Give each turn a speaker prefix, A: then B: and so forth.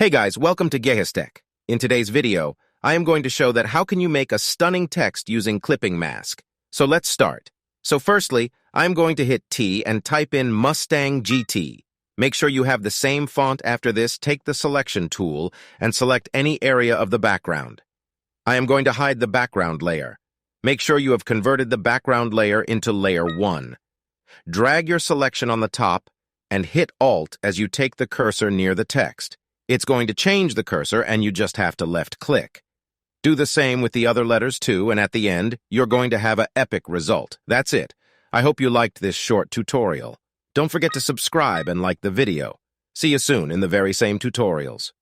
A: Hey guys, welcome to Gehistek. In today's video, I am going to show that how can you make a stunning text using clipping mask. So let's start. So firstly, I'm going to hit T and type in Mustang GT. Make sure you have the same font. After this, take the selection tool and select any area of the background. I am going to hide the background layer. Make sure you have converted the background layer into layer 1. Drag your selection on the top and hit Alt as you take the cursor near the text. It's going to change the cursor and you just have to left-click. Do the same with the other letters too, and at the end, you're going to have an epic result. That's it. I hope you liked this short tutorial. Don't forget to subscribe and like the video. See you soon in the very same tutorials.